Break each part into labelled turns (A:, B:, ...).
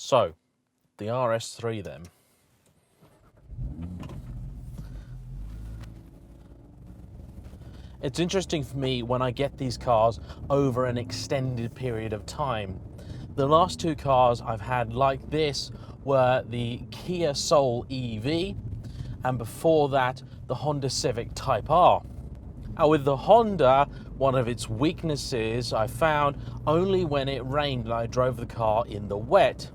A: So, the RS3 then. It's interesting for me when I get these cars over an extended period of time. The last two cars I've had like this were the Kia Soul EV, and before that, the Honda Civic Type R. Now with the Honda, one of its weaknesses I found only when it rained and I drove the car in the wet.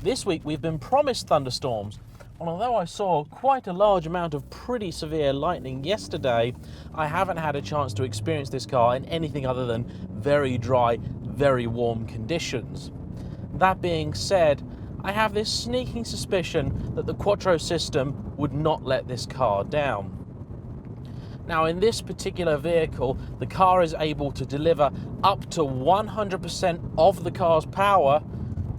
A: This week we've been promised thunderstorms, and although I saw quite a large amount of pretty severe lightning yesterday, I haven't had a chance to experience this car in anything other than very dry, very warm conditions. That being said, I have this sneaking suspicion that the Quattro system would not let this car down. Now in this particular vehicle, the car is able to deliver up to 100% of the car's power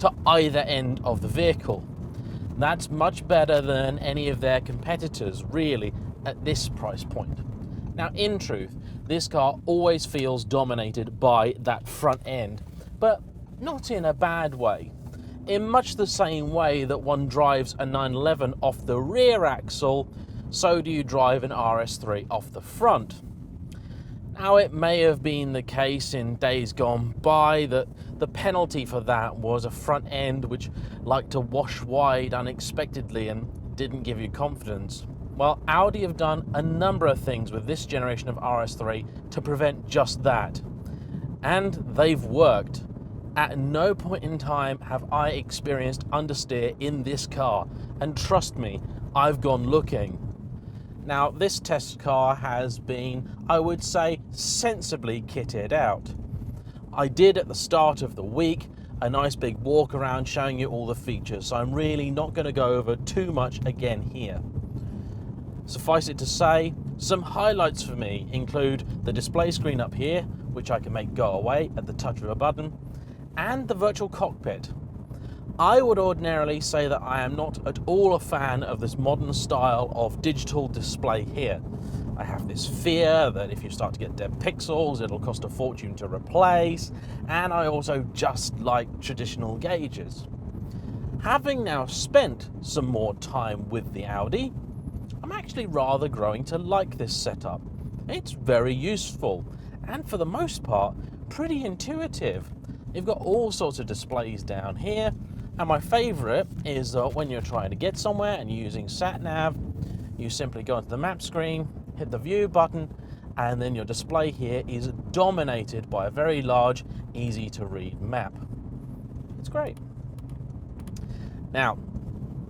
A: to either end of the vehicle. That's much better than any of their competitors, really, at this price point. Now in truth, this car always feels dominated by that front end, but not in a bad way. In much the same way that one drives a 911 off the rear axle, so do you drive an RS3 off the front. Now it may have been the case in days gone by that the penalty for that was a front end which liked to wash wide unexpectedly and didn't give you confidence. Well, Audi have done a number of things with this generation of RS3 to prevent just that. And they've worked. At no point in time have I experienced understeer in this car, and trust me, I've gone looking. Now, this test car has been, I would say, sensibly kitted out. I did at the start of the week a nice big walk around showing you all the features, so I'm really not going to go over too much again here. Suffice it to say, some highlights for me include the display screen up here, which I can make go away at the touch of a button, and the virtual cockpit. I would ordinarily say that I am not at all a fan of this modern style of digital display here. I have this fear that if you start to get dead pixels, it'll cost a fortune to replace, and I also just like traditional gauges. Having now spent some more time with the Audi, I'm actually rather growing to like this setup. It's very useful, and for the most part, pretty intuitive. You've got all sorts of displays down here, and my favorite is when you're trying to get somewhere and you're using sat-nav, you simply go into the map screen, hit the view button, and then your display here is dominated by a very large, easy to read map. It's great. Now,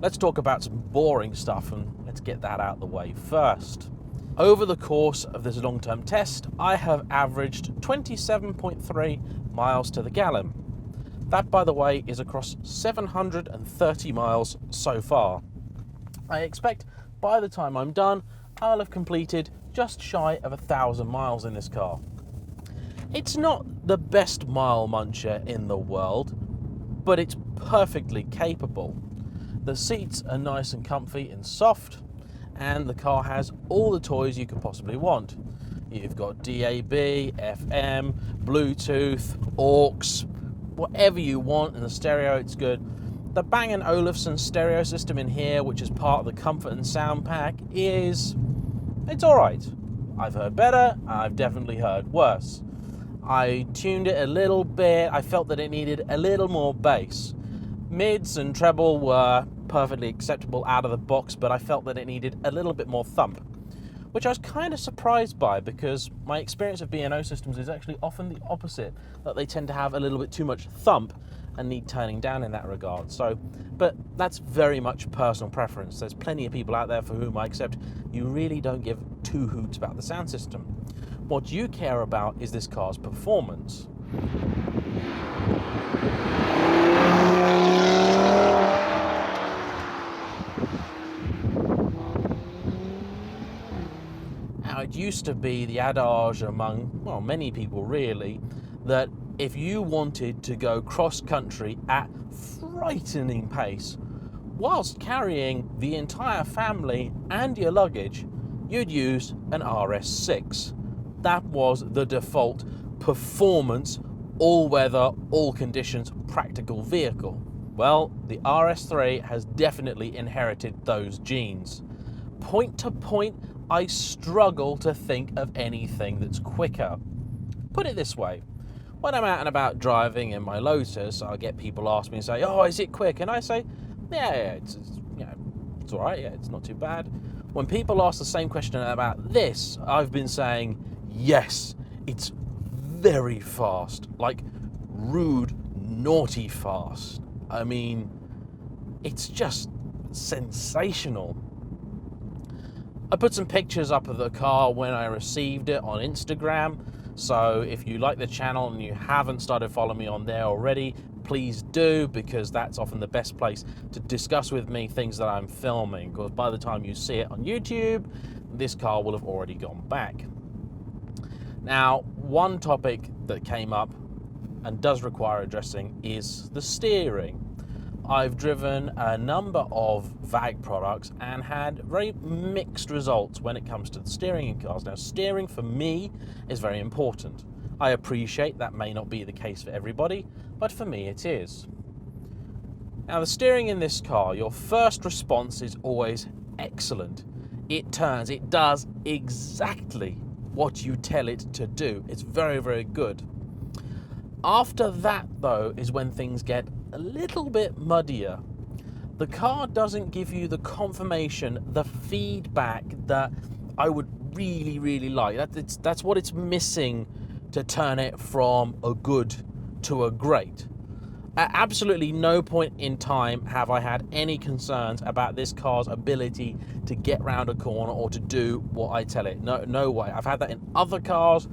A: let's talk about some boring stuff, and let's get that out of the way first. Over the course of this long-term test, I have averaged 27.3 miles to the gallon. That, by the way, is across 730 miles so far. I expect by the time I'm done, I'll have completed just shy of 1,000 miles in this car. It's not the best mile muncher in the world, but it's perfectly capable. The seats are nice and comfy and soft, and the car has all the toys you could possibly want. You've got DAB, FM, Bluetooth, aux, whatever you want in the stereo, it's good. The Bang & Olufsen stereo system in here, which is part of the comfort and sound pack, it's alright. I've heard better, I've definitely heard worse. I tuned it a little bit, I felt that it needed a little more bass. Mids and treble were perfectly acceptable out of the box, but I felt that it needed a little bit more thump, which I was kind of surprised by because my experience of B&O systems is actually often the opposite, that they tend to have a little bit too much thump and need turning down in that regard. So, but that's very much personal preference. There's plenty of people out there for whom I accept you really don't give two hoots about the sound system. What you care about is this car's performance. Now, it used to be the adage among, well, many people really, that if you wanted to go cross-country at frightening pace, whilst carrying the entire family and your luggage, you'd use an RS6. That was the default performance, all-weather, all-conditions, practical vehicle. Well, the RS3 has definitely inherited those genes. Point to point, I struggle to think of anything that's quicker. Put it this way, when I'm out and about driving in my Lotus, I get people ask me and say, oh, is it quick? And I say, yeah, it's all right, yeah, it's not too bad. When people ask the same question about this, I've been saying, yes, it's very fast, like rude, naughty fast. I mean, it's just sensational. I put some pictures up of the car when I received it on Instagram, so if you like the channel and you haven't started following me on there already, please do, because that's often the best place to discuss with me things that I'm filming, because by the time you see it on YouTube, this car will have already gone back. Now, one topic that came up and does require addressing is the steering. I've driven a number of VAG products and had very mixed results when it comes to the steering in cars. Now, steering for me is very important. I appreciate that may not be the case for everybody, but for me it is. Now, the steering in this car, your first response is always excellent. It does exactly what you tell it to do. It's very, very good. After that, though, is when things get a little bit muddier. The car doesn't give you the confirmation, the feedback that I would really, really like. That's what it's missing to turn it from a good to a great. At absolutely no point in time have I had any concerns about this car's ability to get round a corner or to do what I tell it. No way. I've had that in other cars,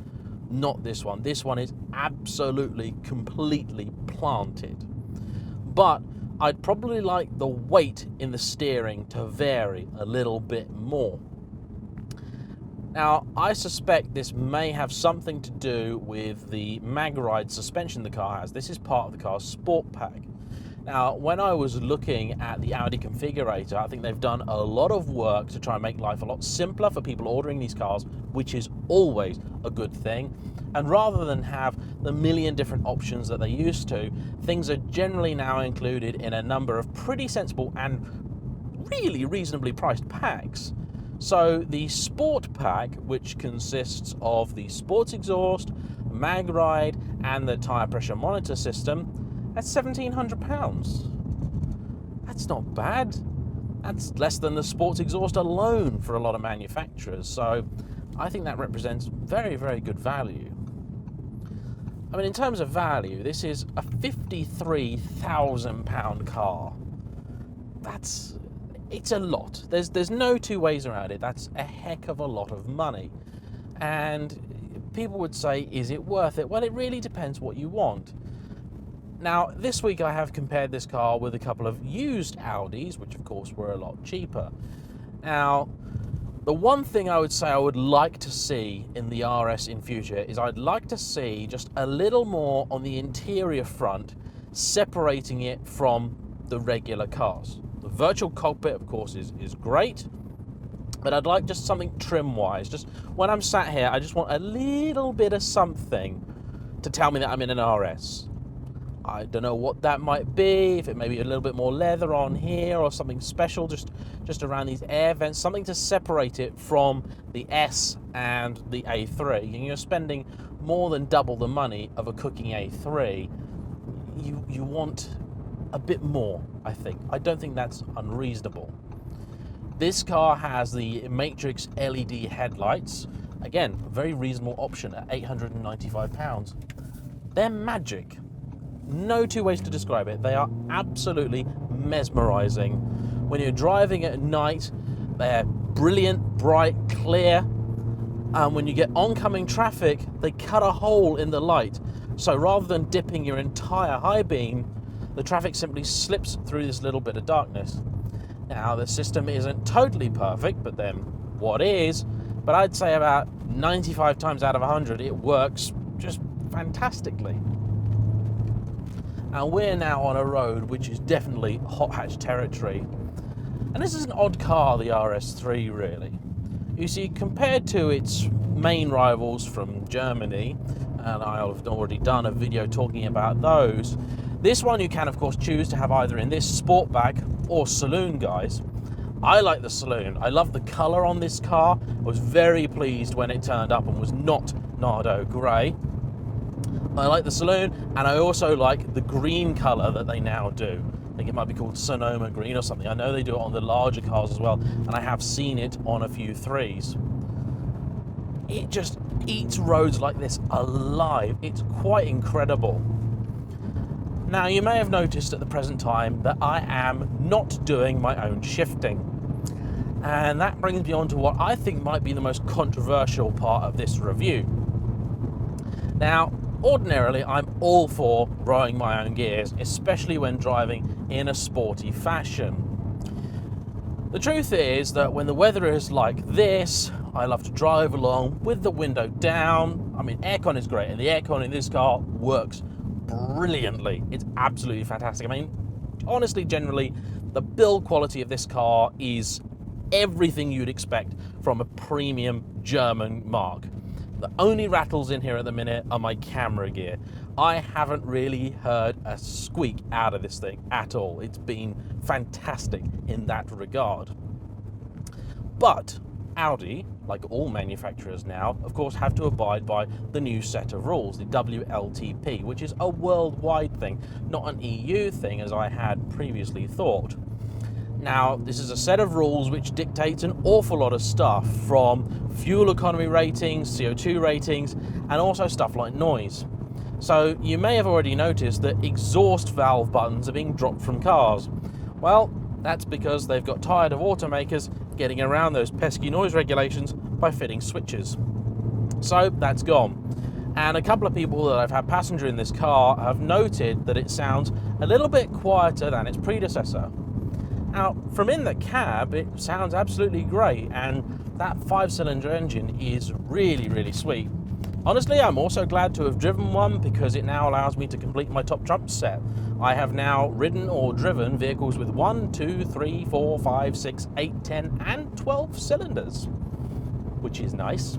A: not this one. This one is absolutely, completely planted. But I'd probably like the weight in the steering to vary a little bit more. Now, I suspect this may have something to do with the mag-ride suspension the car has. This is part of the car's sport pack. Now, when I was looking at the Audi configurator, I think they've done a lot of work to try and make life a lot simpler for people ordering these cars, which is always a good thing. And rather than have the million different options that they used to, things are generally now included in a number of pretty sensible and really reasonably priced packs. So the Sport Pack, which consists of the sports exhaust, mag ride, and the tyre pressure monitor system, that's £1,700. That's not bad. That's less than the sports exhaust alone for a lot of manufacturers. So I think that represents very, very good value. I mean, in terms of value, this is a £53,000 car. It's a lot. There's no two ways around it. That's a heck of a lot of money. And people would say, is it worth it? Well, it really depends what you want. Now, this week I have compared this car with a couple of used Audis, which of course were a lot cheaper. Now, the one thing I would say I would like to see in the RS in future is I'd like to see just a little more on the interior front, separating it from the regular cars. The virtual cockpit, of course, is great, but I'd like just something trim-wise. Just when I'm sat here, I just want a little bit of something to tell me that I'm in an RS. I don't know what that might be, if it may be a little bit more leather on here or something special just around these air vents, something to separate it from the S and the A3. And you're spending more than double the money of a cooking A3. You want a bit more, I think. I don't think that's unreasonable. This car has the Matrix LED headlights. Again, a very reasonable option at £895. They're magic. No two ways to describe it. They are absolutely mesmerizing. When you're driving at night, they're brilliant, bright, clear. And when you get oncoming traffic, they cut a hole in the light. So rather than dipping your entire high beam, the traffic simply slips through this little bit of darkness. Now, the system isn't totally perfect, but then what is? But I'd say about 95 times out of 100, it works just fantastically. And we're now on a road which is definitely hot hatch territory. And this is an odd car, the RS3, really. You see, compared to its main rivals from Germany, and I've already done a video talking about those, This one you can of course choose to have either in this Sportback or Saloon, guys. I like the Saloon. I love the colour on this car. I was very pleased when it turned up and was not Nardo grey. I like the Saloon, and I also like the green colour that they now do. I think it might be called Sonoma Green or something. I know they do it on the larger cars as well, and I have seen it on a few 3s. It just eats roads like this alive. It's quite incredible. Now, you may have noticed at the present time that I am not doing my own shifting. And that brings me on to what I think might be the most controversial part of this review. Now, ordinarily, I'm all for growing my own gears, especially when driving in a sporty fashion. The truth is that when the weather is like this, I love to drive along with the window down. I mean, aircon is great, and the aircon in this car works brilliantly. It's absolutely fantastic. I mean, honestly, generally, the build quality of this car is everything you'd expect from a premium German marque. The only rattles in here at the minute are my camera gear. I haven't really heard a squeak out of this thing at all. It's been fantastic in that regard. But Audi, like all manufacturers now, of course, have to abide by the new set of rules, the WLTP, which is a worldwide thing, not an EU thing as I had previously thought. Now, this is a set of rules which dictates an awful lot of stuff, from fuel economy ratings, CO2 ratings, and also stuff like noise. So you may have already noticed that exhaust valve buttons are being dropped from cars. Well, that's because they've got tired of automakers getting around those pesky noise regulations by fitting switches. So that's gone. And a couple of people that I've had passenger in this car have noted that it sounds a little bit quieter than its predecessor. Now, from in the cab, it sounds absolutely great, and that 5-cylinder engine is really, really sweet. Honestly, I'm also glad to have driven one because it now allows me to complete my top trump set. I have now ridden or driven vehicles with 1, 2, 3, 4, 5, 6, 8, 10, and 12 cylinders, which is nice.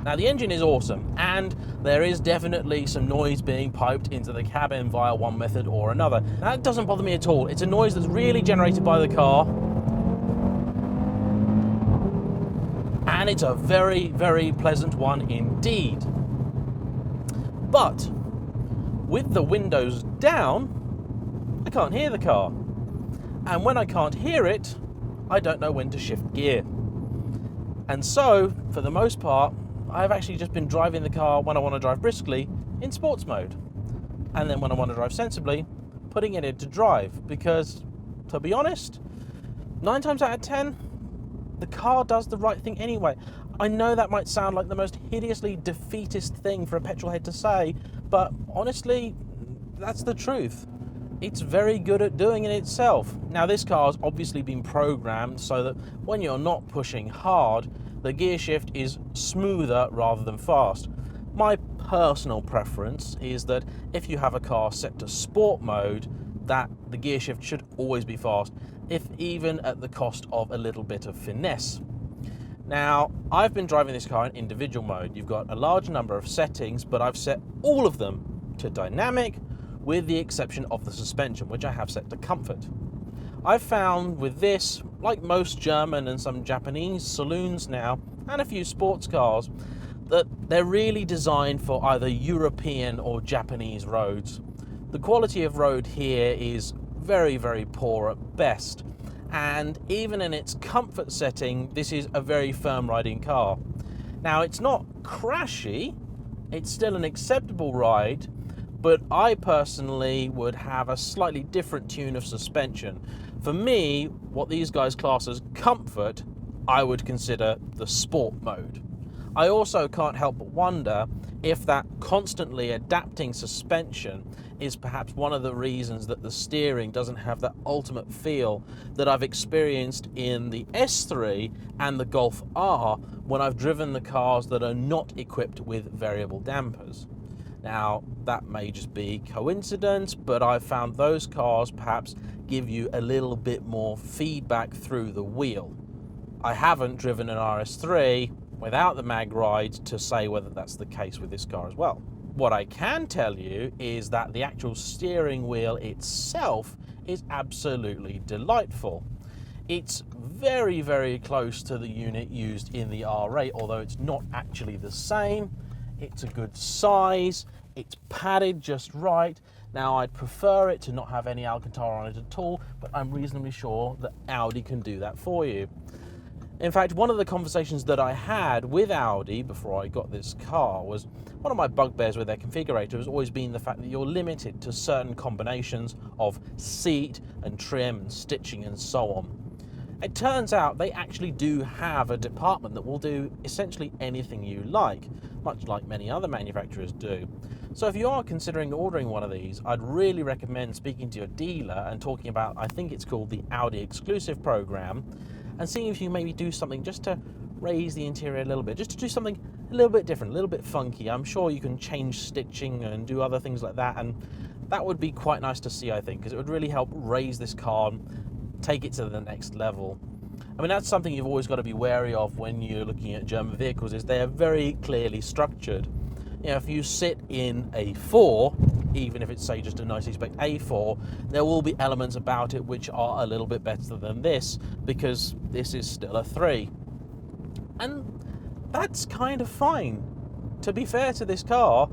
A: Now, the engine is awesome, and there is definitely some noise being piped into the cabin via one method or another. That doesn't bother me at all. It's a noise that's really generated by the car, and it's a very, very pleasant one indeed. But with the windows down, I can't hear the car. And when I can't hear it, I don't know when to shift gear. And so, for the most part, I've actually just been driving the car when I want to drive briskly in sports mode. And then when I want to drive sensibly, putting it into drive. Because, to be honest, 9 times out of 10, the car does the right thing anyway. I know that might sound like the most hideously defeatist thing for a petrol head to say, but honestly, that's the truth. It's very good at doing it itself. Now, this car's obviously been programmed so that when you're not pushing hard, the gear shift is smoother rather than fast. My personal preference is that if you have a car set to sport mode, that the gear shift should always be fast, if even at the cost of a little bit of finesse. Now, I've been driving this car in individual mode. You've got a large number of settings, but I've set all of them to dynamic, with the exception of the suspension, which I have set to comfort. I've found with this, like most German and some Japanese saloons now, and a few sports cars, that they're really designed for either European or Japanese roads. The quality of road here is very, very poor at best, and even in its comfort setting, this is a very firm riding car. Now, it's not crashy, it's still an acceptable ride, but I personally would have a slightly different tune of suspension. For me, what these guys class as comfort, I would consider the sport mode. I also can't help but wonder if that constantly adapting suspension is perhaps one of the reasons that the steering doesn't have that ultimate feel that I've experienced in the S3 and the Golf R when I've driven the cars that are not equipped with variable dampers. Now, that may just be coincidence, but I've found those cars perhaps give you a little bit more feedback through the wheel. I haven't driven an RS3 without the mag ride to say whether that's the case with this car as well. What I can tell you is that the actual steering wheel itself is absolutely delightful. It's very, very close to the unit used in the R8, although it's not actually the same. It's a good size, it's padded just right. Now, I'd prefer it to not have any Alcantara on it at all, but I'm reasonably sure that Audi can do that for you. In fact, one of the conversations that I had with Audi before I got this car was one of my bugbears with their configurator has always been the fact that you're limited to certain combinations of seat and trim and stitching and so on. It turns out they actually do have a department that will do essentially anything you like, much like many other manufacturers do. So if you are considering ordering one of these, I'd really recommend speaking to your dealer and talking about, I think it's called the Audi exclusive program, and seeing if you maybe do something just to raise the interior a little bit, just to do something a little bit different, a little bit funky. I'm sure you can change stitching and do other things like that, and that would be quite nice to see, I think, because it would really help raise this car, take it to the next level. I mean, that's something you've always got to be wary of when you're looking at German vehicles, is they are very clearly structured. You know, if you sit in a 4, even if it's, say, just a nicely spec'd A4, there will be elements about it which are a little bit better than this, because this is still a 3. And that's kind of fine. To be fair to this car,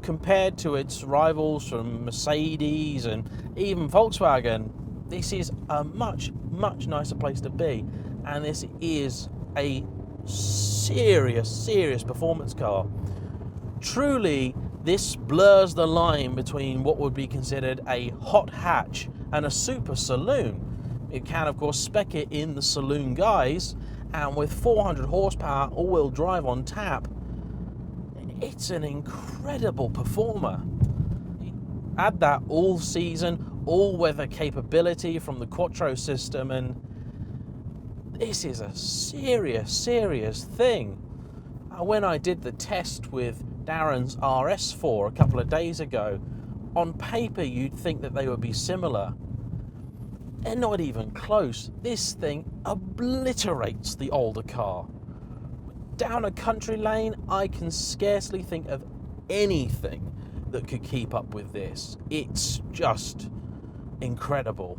A: compared to its rivals from Mercedes and even Volkswagen, this is a much, much nicer place to be. And this is a serious performance car. Truly, this blurs the line between what would be considered a hot hatch and a super saloon. It can, of course, spec it in the saloon guise, and with 400 horsepower all-wheel drive on tap, it's an incredible performer. Add that all-season, all-weather capability from the Quattro system, and this is a serious thing. When I did the test with Darren's RS4 a couple of days ago, on paper you'd think that they would be similar. They're not even close. This thing obliterates the older car. Down a country lane, I can scarcely think of anything that could keep up with this. It's just incredible.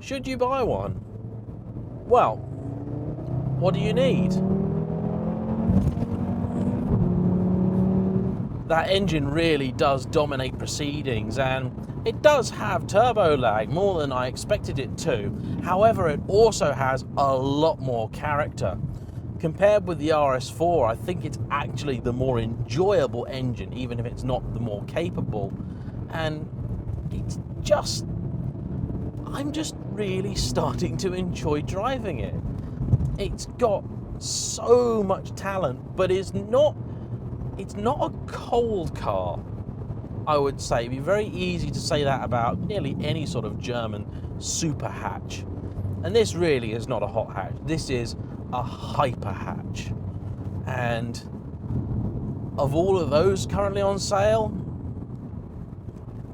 A: Should you buy one? Well, what do you need? That engine really does dominate proceedings, and it does have turbo lag, more than I expected it to. However, it also has a lot more character. Compared with the RS4, I think it's actually the more enjoyable engine, even if it's not the more capable. And it's just... I'm just really starting to enjoy driving it. It's got so much talent, but it's not a cold car, I would say. It'd be very easy to say that about nearly any sort of German super hatch. And this really is not a hot hatch. This is a hyper hatch. And of all of those currently on sale,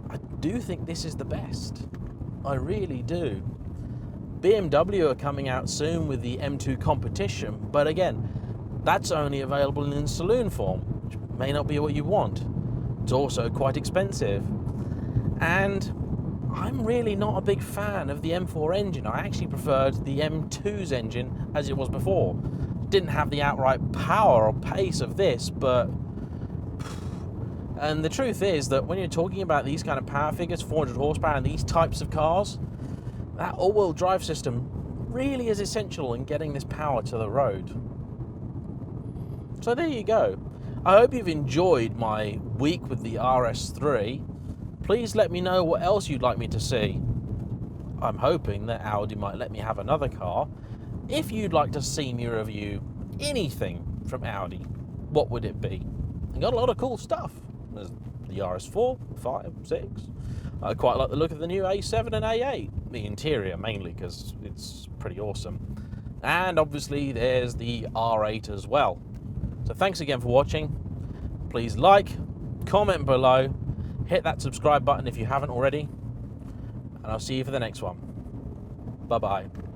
A: I do think this is the best. I really do. BMW are coming out soon with the M2 competition, but again, that's only available in saloon form, which may not be what you want. It's also quite expensive. And I'm really not a big fan of the M4 engine. I actually preferred the M2's engine as it was before. Didn't have the outright power or pace of this, but... And the truth is that when you're talking about these kind of power figures, 400 horsepower and these types of cars, that all-wheel drive system really is essential in getting this power to the road. So there you go. I hope you've enjoyed my week with the RS3. Please let me know what else you'd like me to see. I'm hoping that Audi might let me have another car. If you'd like to see me review anything from Audi, what would it be? They got a lot of cool stuff. There's the RS4, 5, 6. I quite like the look of the new A7 and A8. The interior mainly, because it's pretty awesome. And obviously there's the R8 as well. So thanks again for watching. Please like, comment below, hit that subscribe button if you haven't already, and I'll see you for the next one. Bye-bye.